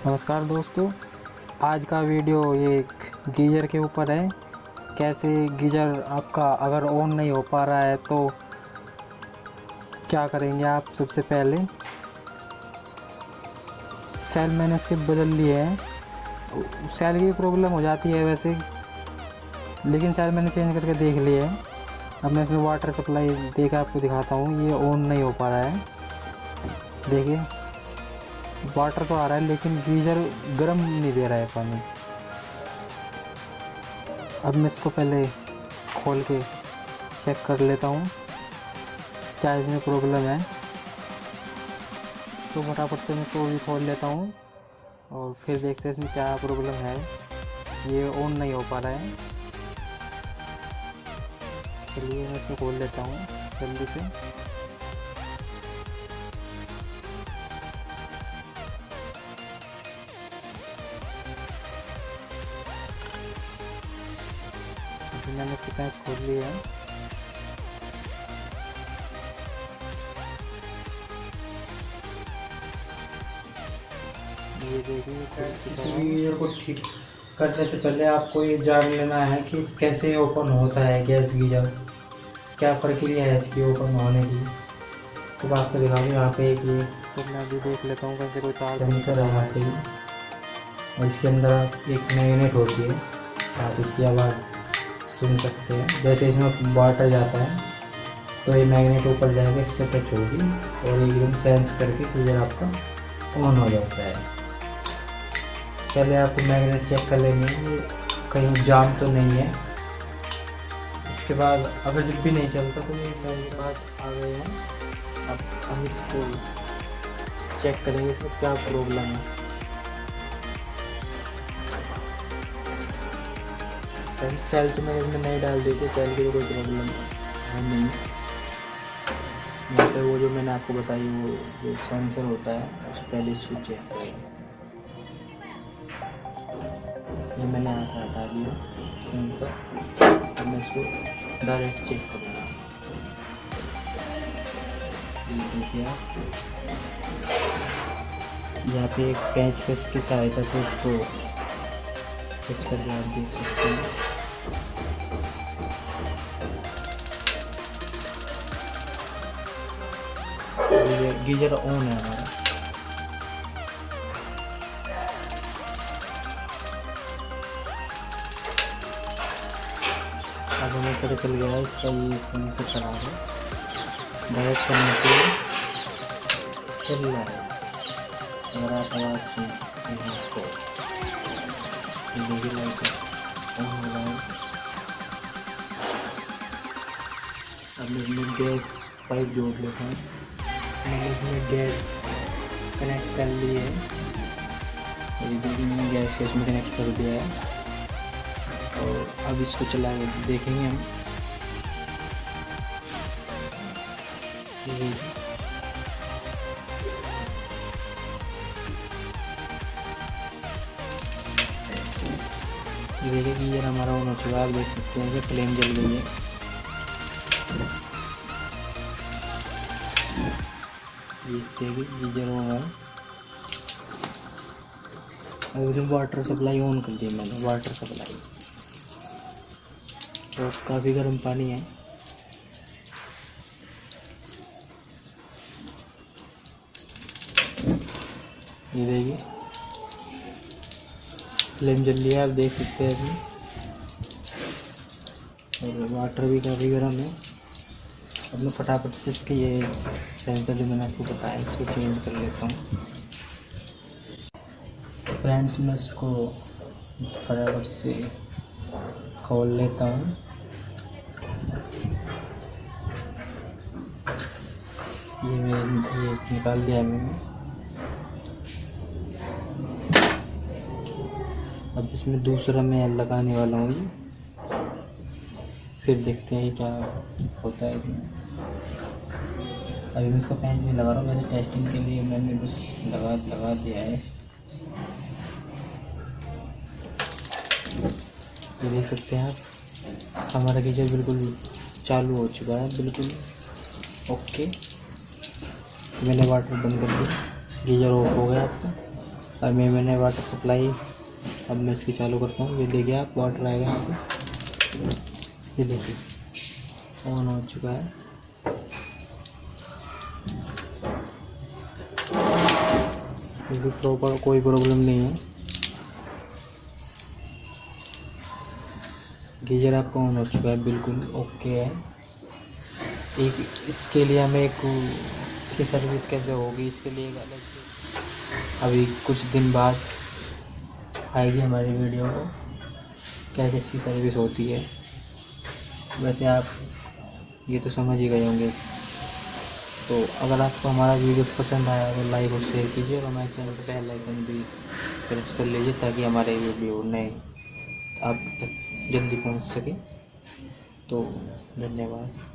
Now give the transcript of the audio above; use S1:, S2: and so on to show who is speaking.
S1: नमस्कार दोस्तों, आज का वीडियो ये गीज़र के ऊपर है। कैसे गीज़र आपका अगर ऑन नहीं हो पा रहा है तो क्या करेंगे आप। सबसे पहले सेल मैंने इसके बदल लिए हैं। सेल की प्रॉब्लम हो जाती है वैसे, लेकिन सेल मैंने चेंज करके देख लिए है। अब मैं इसमें वाटर सप्लाई देकर आपको दिखाता हूँ। ये ऑन नहीं हो पा रहा है, देखिए वाटर तो आ रहा है लेकिन गीज़र गर्म नहीं दे रहा है पानी। अब मैं इसको पहले खोल के चेक कर लेता हूँ क्या इसमें प्रॉब्लम है। तो फटाफट से मैं इसको भी खोल लेता हूँ और फिर देखते हैं इसमें क्या प्रॉब्लम है। ये ऑन नहीं हो पा रहा है। चलिए मैं इसको खोल लेता हूँ जल्दी से। मैंने इसकी पैच खोल ली है। ये देखिए
S2: गीज़र को ठीक करने से पहले आपको ये जान लेना है कि कैसे ओपन होता है गैस गीज़र, क्या प्रक्रिया है इसकी ओपन होने की। तो आपको दिखा दूँ यहाँ पे एक ये
S1: तो मैं अभी देख लेता हूँ कैसे कोई तार
S2: सेंसर है यहाँ पे, और इसके अंदर एक मैग्नेट होती है। आप इसकी आवाज़ सुन सकते हैं। जैसे इसमें वाटर जाता है तो ये मैग्नेट ऊपर जाएगा, इससे टच होगी और एकदम सेंस करके गीज़र आपका ऑन हो जाता है। पहले आप मैग्नेट चेक कर लेंगे कहीं जाम तो नहीं है। उसके बाद अगर जब भी नहीं चलता तो ये सर के पास आ गए हैं। अब हम इसको चेक करेंगे इसमें क्या प्रॉब्लम है। सेल तो मैंने इसमें नहीं डाल दी थी, सेल की तो कोई प्रॉब्लम है नहीं। यहाँ पे वो जो मैंने आपको बताई वो जो सेंसर होता है उस पहले इसको चेक करेंगे। ये मैंने यहाँ से हटा दिया सेंसर। अब मैं इसको डायरेक्ट चेक करूँगा। ये देखिए आप, यहाँ पे एक पेंचकस की सहायता से इसको फिक्स करके आप देख सकते हैं। गीज़र ऑन है हमारा। अब हमें पता चल गया है इसका ये सेंसर खराब है। डायरेक्ट करने से चल रहा है। अगर आप आवाज़ सुनते हैं तो देखिए लाइट ऑन हो रहा है। अब मैं इसमें गैस पाइप जोड़ लेता हूँ। मैंने इसमें गैस कनेक्ट कर ली है। ये देखिए मैंने गैस को इसमें कनेक्ट कर दिया है और अब इसको चला के देखेंगे हम। ये देखिए गीज़र हमारा ऑन हो चुका है। आप देख सकते हैं कि फ्लेम जल गई है। ये देखिए गीज़र ऑन है। अब इसमें वाटर सप्लाई ऑन कर दिया मैंने। वाटर सप्लाई तो काफ़ी गर्म पानी है। ये देखिए फ्लेम जल लिया है, आप देख सकते हैं इसमें। और वाटर भी काफ़ी गर्म है। अब मैं फटाफट से इसके ये सेंसर जो मैंने आपको बताया इसको चेंज कर लेता हूँ। फ्रेंड्स मैं इसको फटाफट से खोल लेता हूँ। ये निकाल दिया मैंने। अब इसमें दूसरा मैं लगाने वाला हूँ ये, फिर देखते हैं क्या होता है इसमें। अभी मैं इसका पेंच नहीं लगा रहा हूँ, वैसे टेस्टिंग के लिए मैंने बस लगा दिया है। ये देख सकते हैं आप, हमारा गीज़र बिल्कुल चालू हो चुका है, बिल्कुल ओके। मैंने वाटर बंद कर दिया, गीज़र ऑफ हो गया आपका।
S1: और मैंने वाटर सप्लाई अब मैं इसकी चालू करता हूँ। ये देखिए आप वाटर आएगा यहाँ से, ये देखिए ऑन हो चुका है। बिल्कुल प्रॉपर, कोई प्रॉब्लम नहीं है। गीजर आपका ऑन हो चुका है, बिल्कुल ओके है। एक इसके लिए हमें इसकी सर्विस कैसे होगी, इसके लिए एक अलग से अभी कुछ दिन बाद आएगी हमारी वीडियो को, कैसे इसकी सर्विस होती है। वैसे आप ये तो समझ ही गए होंगे। तो अगर आपको हमारा वीडियो पसंद आया तो लाइक और शेयर कीजिए और हमारे चैनल पर बेल आइकन भी प्रेस कर लीजिए ताकि हमारे वीडियो नए आप तक जल्दी पहुंच सके। तो धन्यवाद।